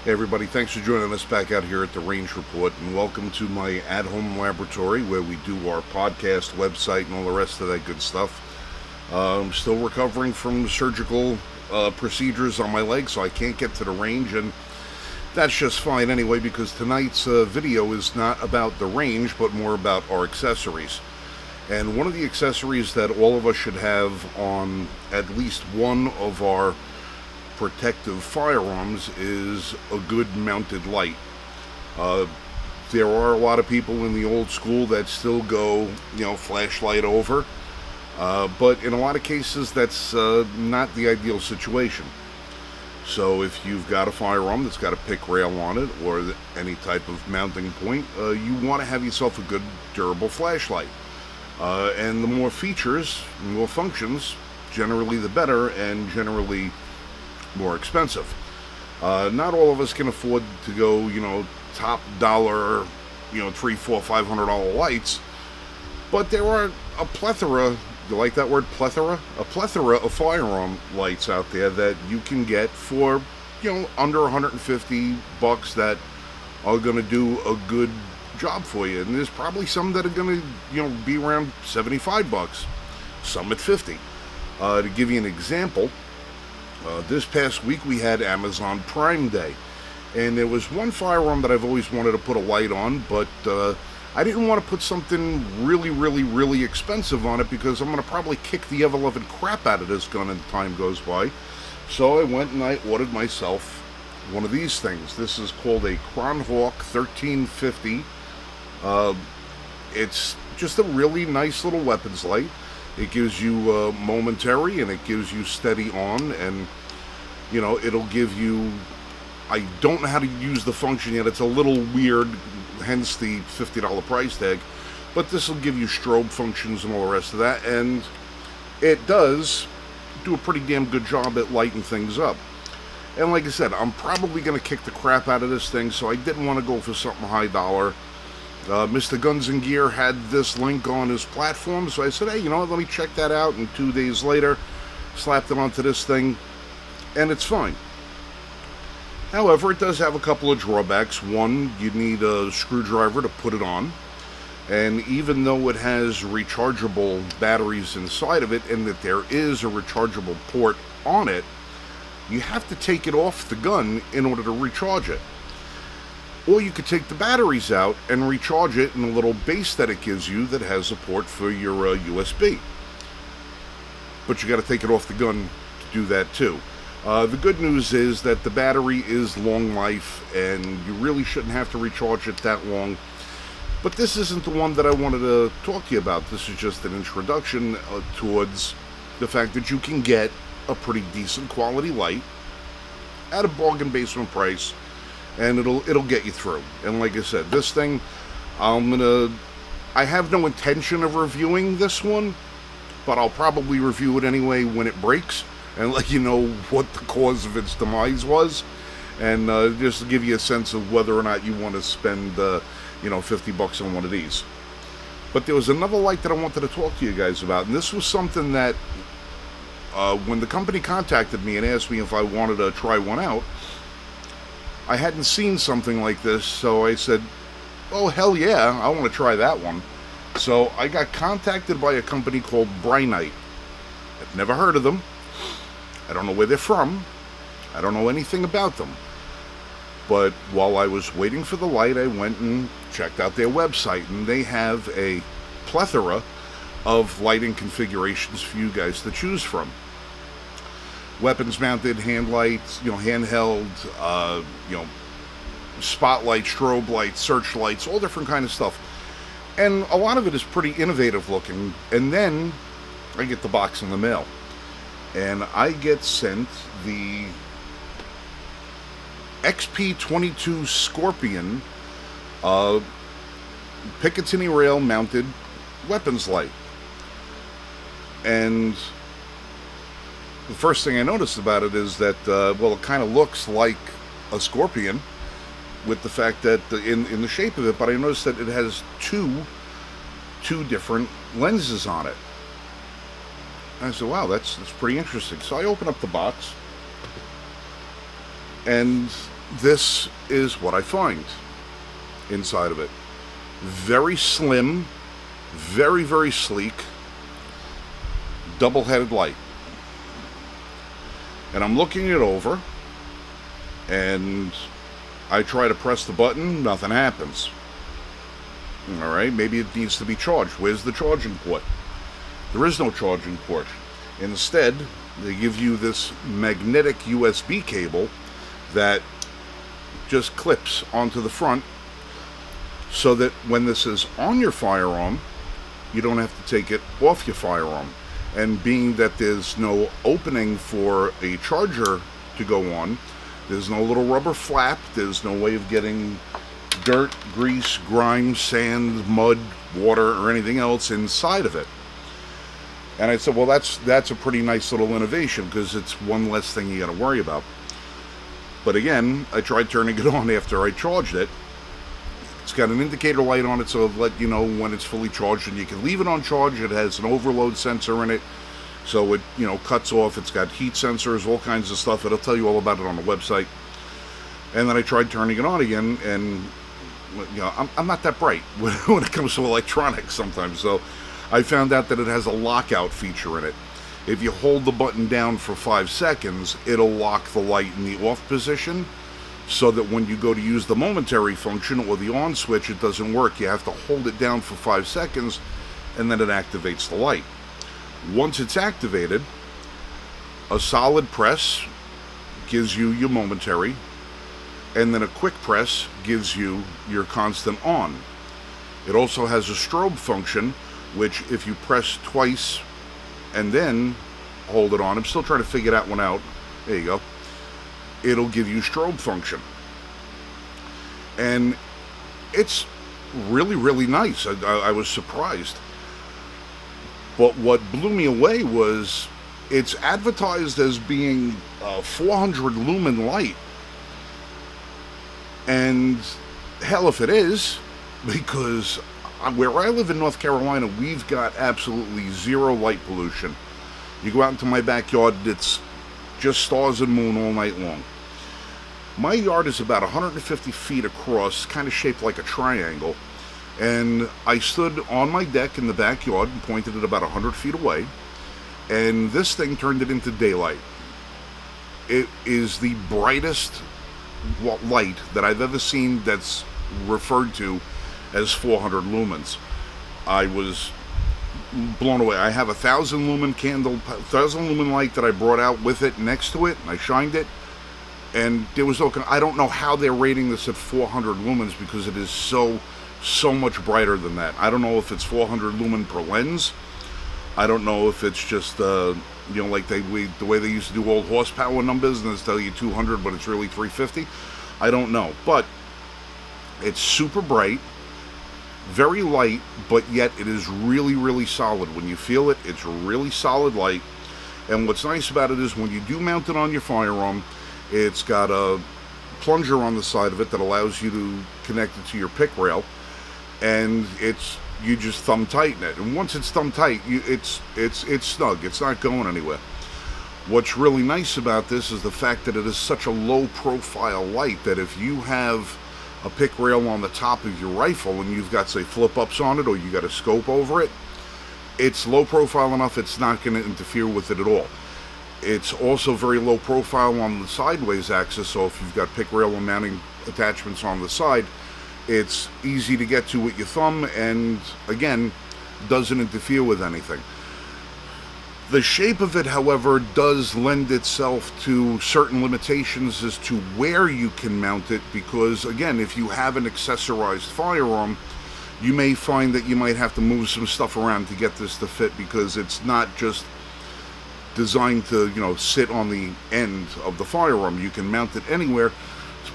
Hey everybody, thanks for joining us back out here at the Range Report, and welcome to my at-home laboratory where we do our podcast, website, and all the rest of that good stuff. I'm still recovering from surgical procedures on my leg, so I can't get to the range, and that's just fine anyway, because tonight's video is not about the range, but more about our accessories. And one of the accessories that all of us should have on at least one of our protective firearms is a good mounted light. There are a lot of people in the old school that still go, flashlight over, but in a lot of cases that's not the ideal situation. So if you've got a firearm that's got a pick rail on it or any type of mounting point, you want to have yourself a good durable flashlight. And the more features, more functions, generally the better, and generally more expensive. Not all of us can afford to go, top dollar, $300, $400, $500 lights, but there are a plethora. You like that word, plethora? A plethora of firearm lights out there that you can get for, under $150 that are going to do a good job for you. And there's probably some that are going to, be around $75, some at $50. To give you an example, this past week we had Amazon Prime Day, and there was one firearm that I've always wanted to put a light on, but I didn't want to put something really expensive on it because I'm going to probably kick the ever-loving crap out of this gun as time goes by. So I went and I ordered myself one of these things. This is called a Kronhawk 1350. It's just a really nice little weapons light. It gives you momentary, and it gives you steady on, and it'll give you, I don't know how to use the function yet, it's a little weird, hence the $50 price tag, but this will give you strobe functions and all the rest of that, and it does do a pretty damn good job at lighting things up. And like I said, I'm probably going to kick the crap out of this thing, so I didn't want to go for something high dollar. Mr. Guns and Gear had this link on his platform, so I said, hey, let me check that out, and 2 days later, slapped it onto this thing, and it's fine. However, it does have a couple of drawbacks. One, you need a screwdriver to put it on, and even though it has rechargeable batteries inside of it, and that there is a rechargeable port on it, you have to take it off the gun in order to recharge it. Or you could take the batteries out and recharge it in a little base that it gives you that has a port for your USB. But you got to take it off the gun to do that too. The good news is that the battery is long life, and you really shouldn't have to recharge it that long. But this isn't the one that I wanted to talk to you about. This is just an introduction towards the fact that you can get a pretty decent quality light at a bargain basement price, and it'll get you through. And like I said, this thing, I have no intention of reviewing this one, but I'll probably review it anyway when it breaks and let you know what the cause of its demise was, and just to give you a sense of whether or not you want to spend $50 on one of these. But there was another light that I wanted to talk to you guys about, and this was something that when the company contacted me and asked me if I wanted to try one out, I hadn't seen something like this, so I said, oh hell yeah, I want to try that one. So I got contacted by a company called BriNYTE. I've never heard of them. I don't know where they're from. I don't know anything about them. But while I was waiting for the light, I went and checked out their website, and they have a plethora of lighting configurations for you guys to choose from. Weapons mounted, hand lights, handheld, spotlight, strobe lights, searchlights, all different kind of stuff. And a lot of it is pretty innovative looking. And then I get the box in the mail, and I get sent the xp22 Scorpion Picatinny rail mounted weapons light. And the first thing I noticed about it is that, it kind of looks like a Scorpion with the fact that in the shape of it, but I noticed that it has two different lenses on it. And I said, wow, that's pretty interesting. So I open up the box, and this is what I find inside of it. Very slim, very, very sleek, double-headed light. And I'm looking it over, and I try to press the button, nothing happens. Alright, maybe it needs to be charged. Where's the charging port? There is no charging port. Instead, they give you this magnetic USB cable that just clips onto the front, so that when this is on your firearm, you don't have to take it off your firearm. And being that there's no opening for a charger to go on, there's no little rubber flap, there's no way of getting dirt, grease, grime, sand, mud, water, or anything else inside of it. And I said, well, that's a pretty nice little innovation, because it's one less thing you got to worry about. But again, I tried turning it on after I charged it. It's got an indicator light on it, so it'll let you know when it's fully charged, and you can leave it on charge. It has an overload sensor in it, so it, you know, cuts off. It's got heat sensors, all kinds of stuff. It'll tell you all about it on the website. And then I tried turning it on again, and you know, I'm not that bright when it comes to electronics sometimes, so I found out that it has a lockout feature in it. If you hold the button down for 5 seconds, it'll lock the light in the off position, so that when you go to use the momentary function or the on switch, it doesn't work. You have to hold it down for 5 seconds, and then it activates the light. Once it's activated, a solid press gives you your momentary, and then a quick press gives you your constant on. It also has a strobe function, which if you press twice and then hold it on, I'm still trying to figure that one out. There you go. It'll give you strobe function. And it's really, really nice. I was surprised. But what blew me away was it's advertised as being 400 lumen light. And hell if it is, because where I live in North Carolina, we've got absolutely zero light pollution. You go out into my backyard, it's just stars and moon all night long. My yard is about 150 feet across, kind of shaped like a triangle, and I stood on my deck in the backyard and pointed it about 100 feet away, and this thing turned it into daylight. It is the brightest light that I've ever seen that's referred to as 400 lumens. I was blown away. I have a 1,000 lumen candle, 1,000 lumen light that I brought out with it next to it, and I shined it, and there was no, I don't know how they're rating this at 400 lumens, because it is so much brighter than that. I don't know if it's 400 lumen per lens. I don't know if it's just you know, like the way they used to do old horsepower numbers, and they tell you 200 but it's really 350. I don't know, but it's super bright, very light, but yet it is really, really solid. When you feel it, it's really solid light. And what's nice about it is when you do mount it on your firearm, it's got a plunger on the side of it that allows you to connect it to your pick rail, and you just thumb tighten it, and once it's thumb tight, it's snug. It's not going anywhere. What's really nice about this is the fact that it is such a low profile light that if you have a pick rail on the top of your rifle and you've got, say, flip ups on it, or you got a scope over it, it's low profile enough it's not going to interfere with it at all. It's also very low profile on the sideways axis, so if you've got pick rail and mounting attachments on the side, it's easy to get to with your thumb, and again, doesn't interfere with anything. The shape of it, however, does lend itself to certain limitations as to where you can mount it, because again, if you have an accessorized firearm, you may find that you might have to move some stuff around to get this to fit, because it's not just designed to, you know, sit on the end of the firearm. You can mount it anywhere.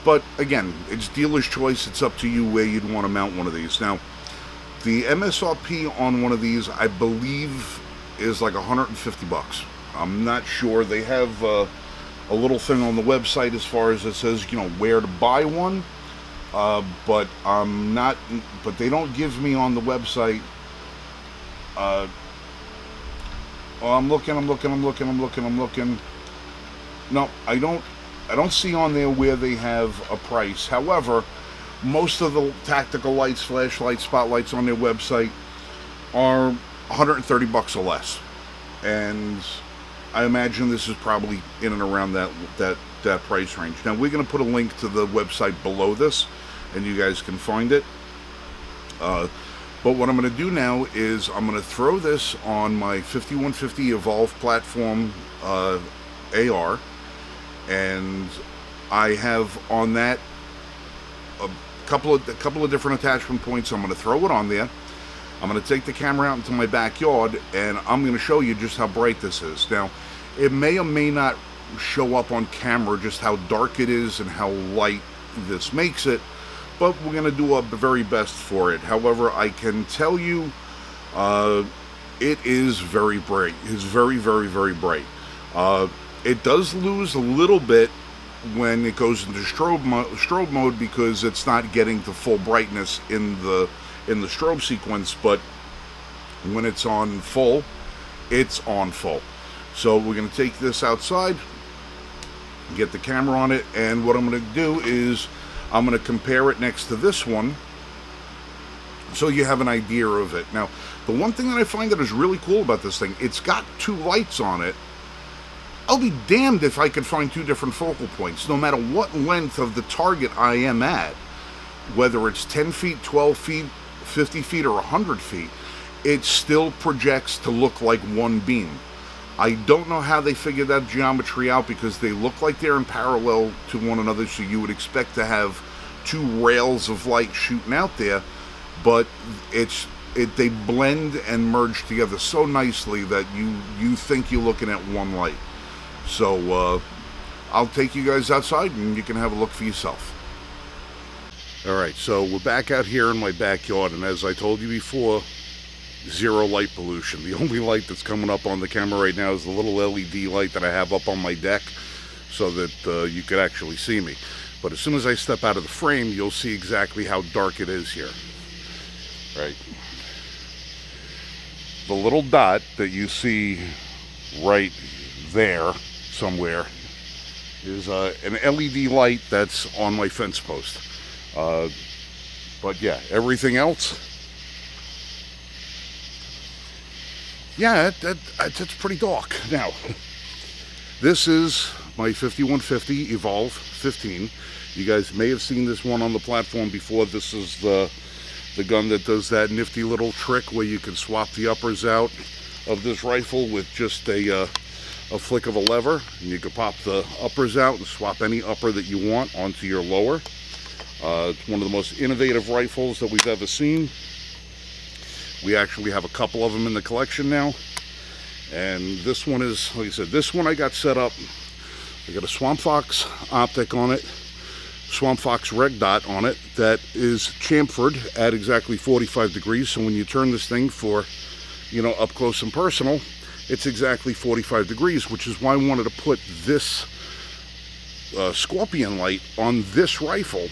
But again, it's dealer's choice. It's up to you where you'd want to mount one of these. Now, the MSRP on one of these, I believe, is like 150 bucks. I'm not sure. They have a little thing on the website as far as it says, you know, where to buy one. But I'm not. But they don't give me on the website. Well, I'm looking. No, I don't. I don't see on there where they have a price. However, most of the tactical lights, flashlights, spotlights on their website are 130 bucks or less. And I imagine this is probably in and around that price range. Now, we're going to put a link to the website below this, and you guys can find it. But what I'm going to do now is I'm going to throw this on my 5150 Evolve platform AR, and I have on that a couple of different attachment points. I'm going to throw it on there. I'm going to take the camera out into my backyard, and I'm going to show you just how bright this is. Now, it may or may not show up on camera just how dark it is and how light this makes it, but we're going to do our very best for it. However, I can tell you it is very bright. It's very, very, very bright. It does lose a little bit when it goes into strobe mode because it's not getting the full brightness in the strobe sequence, but when it's on full, it's on full. So we're going to take this outside, get the camera on it, and what I'm going to do is I'm going to compare it next to this one so you have an idea of it. Now, the one thing that I find that is really cool about this thing, it's got two lights on it. I'll be damned if I could find two different focal points, no matter what length of the target I am at, whether it's 10 feet, 12 feet, 50 feet, or 100 feet, it still projects to look like one beam. I don't know how they figured that geometry out because they look like they're in parallel to one another, so you would expect to have two rails of light shooting out there, but they blend and merge together so nicely that you think you're looking at one light. So I'll take you guys outside and you can have a look for yourself. Alright, so we're back out here in my backyard, and as I told you before, zero light pollution. The only light that's coming up on the camera right now is the little LED light that I have up on my deck so that you could actually see me. But as soon as I step out of the frame, you'll see exactly how dark it is here. Right. The little dot that you see right there somewhere is an LED light that's on my fence post. But yeah, everything else, yeah, it's pretty dark. Now, this is my 5150 Evolve 15. You guys may have seen this one on the platform before. This is the gun that does that nifty little trick where you can swap the uppers out of this rifle with just a flick of a lever, and you can pop the uppers out and swap any upper that you want onto your lower. It's one of the most innovative rifles that we've ever seen. We actually have a couple of them in the collection now, and this one is, like I said, this one I got set up. I got a Swamp Fox optic on it, Swamp Fox red dot on it that is chamfered at exactly 45 degrees. So when you turn this thing for, you know, up close and personal, it's exactly 45 degrees, which is why I wanted to put this Scorpion light on this rifle,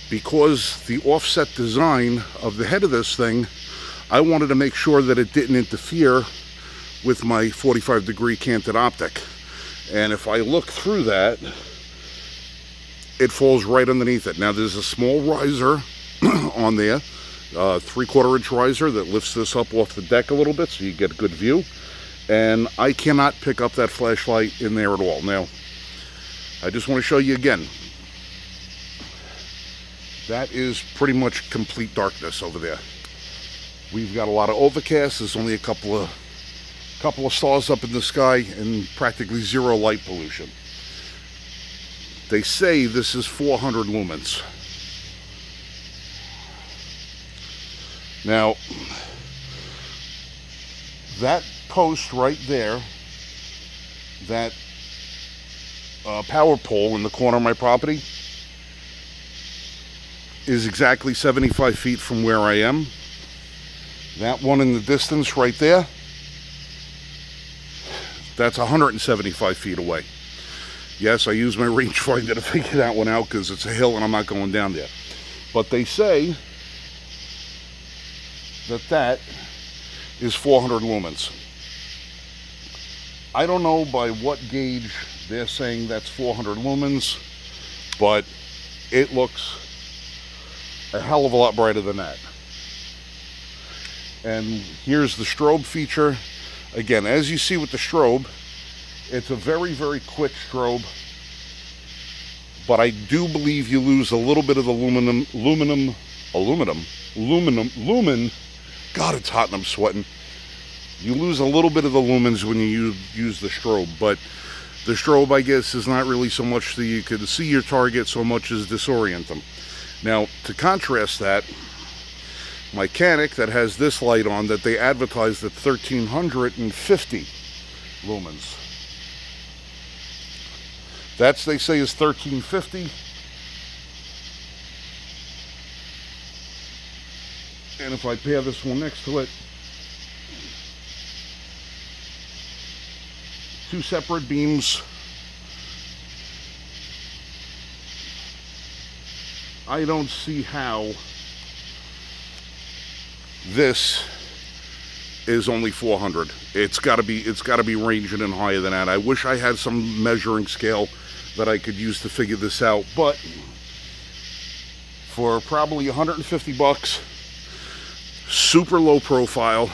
because the offset design of the head of this thing, I wanted to make sure that it didn't interfere with my 45 degree canted optic. And if I look through that, it falls right underneath it. Now there's a small riser on there, 3/4 inch riser that lifts this up off the deck a little bit so you get a good view. And I cannot pick up that flashlight in there at all. Now, I just want to show you again. That is pretty much complete darkness over there. We've got a lot of overcast. There's only a couple of stars up in the sky and practically zero light pollution. They say this is 400 lumens. Now, that post right there, that power pole in the corner of my property, is exactly 75 feet from where I am. That one in the distance right there, that's 175 feet away. Yes, I use my rangefinder to figure that one out because it's a hill and I'm not going down there. But they say that that is 400 lumens. I don't know by what gauge They're saying that's 400 lumens, but it looks a hell of a lot brighter than that. And here's the strobe feature. Again, as you see with the strobe, it's a very, very quick strobe, but I do believe you lose a little bit of the lumen. God, it's hot and I'm sweating. You lose a little bit of the lumens when you use the strobe, but the strobe, I guess, is not really so much that you can see your target so much as disorient them. Now, to contrast that, my Canic that has this light on that they advertised at 1350 lumens. That's, they say, is 1350. And if I pair this one next to it, two separate beams. I don't see how this is only 400. It's got to be ranging and higher than that. I wish I had some measuring scale that I could use to figure this out, but for probably 150 bucks, super low profile,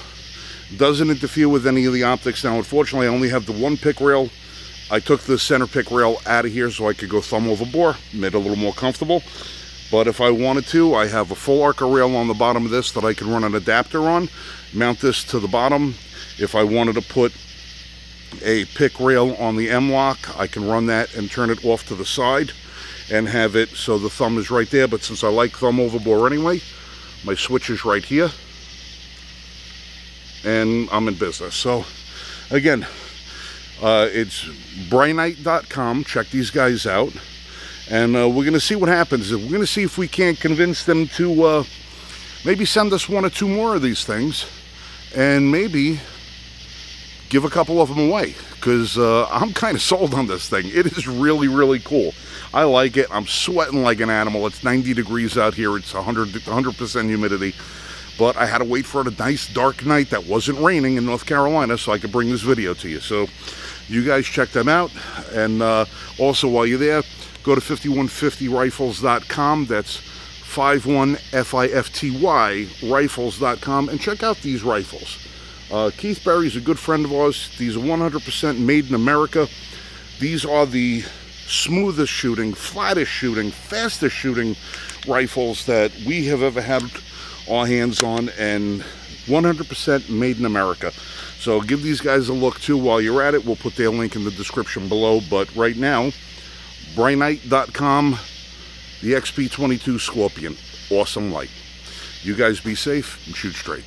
doesn't interfere with any of the optics. Now, unfortunately, I only have the one pick rail. I took the center pick rail out of here so I could go thumb over bore, made it a little more comfortable. But if I wanted to, I have a full arca rail on the bottom of this that I can run an adapter on, mount this to the bottom. If I wanted to put a pick rail on the M-lock, I can run that and turn it off to the side and have it so the thumb is right there. But since I like thumb over bore anyway, my switch is right here. And I'm in business. So again, it's BriNYTE.com. Check these guys out, and we're gonna see what happens. We're gonna see if we can't convince them to maybe send us one or two more of these things, and maybe give a couple of them away, because I'm kind of sold on this thing. It is really, really cool. I like it. I'm sweating like an animal. It's 90 degrees out here. It's 100% humidity. But I had to wait for a nice dark night that wasn't raining in North Carolina so I could bring this video to you. So you guys check them out. And also, while you're there, go to 5150rifles.com. That's 51FIFTY rifles.com, and check out these rifles. Keith Berry's a good friend of ours. These are 100% made in America. These are the smoothest shooting, flattest shooting, fastest shooting rifles that we have ever had our hands on, and 100% made in America. So give these guys a look too while you're at it. We'll put their link in the description below. But right now, BriNYTE.com, the xp22 Scorpion. Awesome light. You guys be safe and shoot straight.